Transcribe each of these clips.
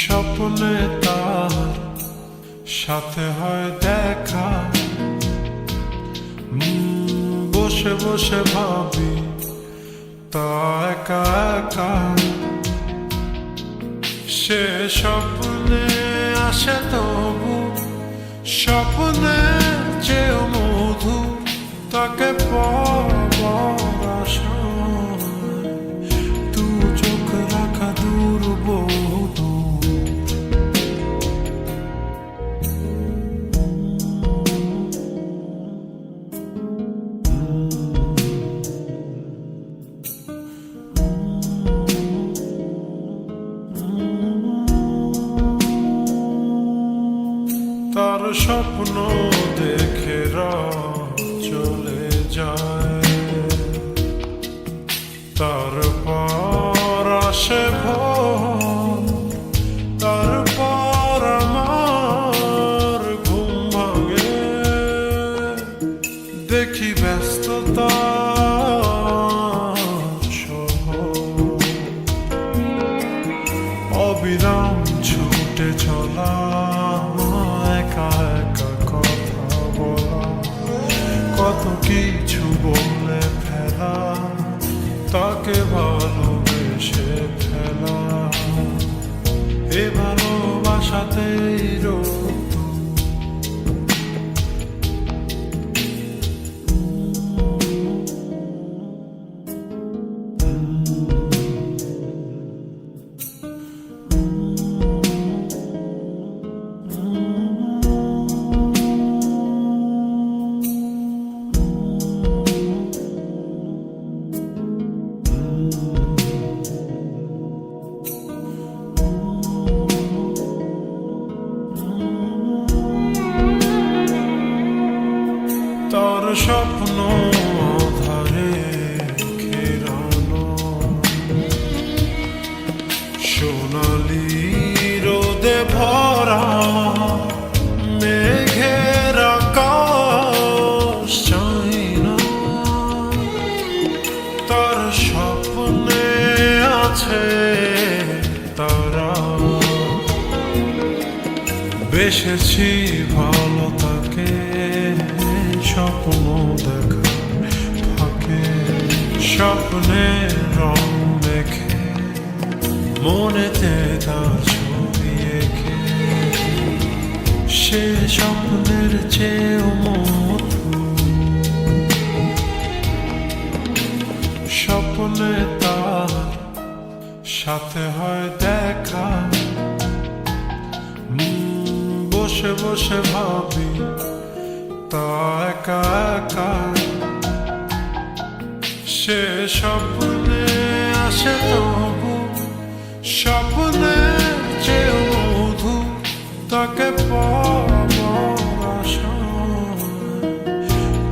স্বপ্নে তার সাথে হয় দেখা, বসে বসে ভাবি তা একা একা। সে স্বপ্নে আসে তবু স্বপ্নে চেয়েও মধু, তাকে পাবার আশায় তু চোখ রাখা দূর বহু। তার স্বপ্ন দেখে চলে যায়, তারপর আসে ভোর, তারপর আমার ঘুম ভাঙে। দেখি ব্যস্ততা অবিরাম ছুটে চলা, একা একা কথা বলা, কত কিছু বলে ফেলা, তাকে ভালোবেসে ফেলা। এ ভালোবাসাতেই রোদ তার স্বপ্ন ধারে ঘেরানো, সোনালি রোদে ভরা মেঘের আকাশ চাই না। তার স্বপ্নে আছে তারা, বেসেছি ভালো তাকে স্বপ্ন দেখা ফাঁকে। স্বপ্নের রং দেখে মনেতে তার ছবি এঁকে, সে স্বপ্নের চেয়েও মধু। স্বপ্নে তার সাথে হয় দেখা, বসে বসে ভাবি তা একা একা। সে স্বপ্নে আসে তবু স্বপ্নে চেয়েও মধু, তাকে পাবার আশায়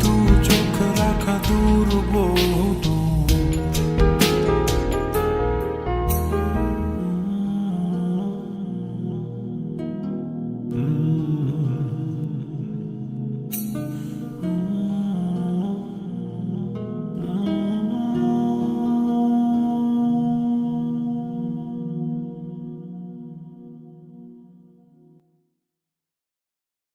তু চোখ রাখা দূর বহু।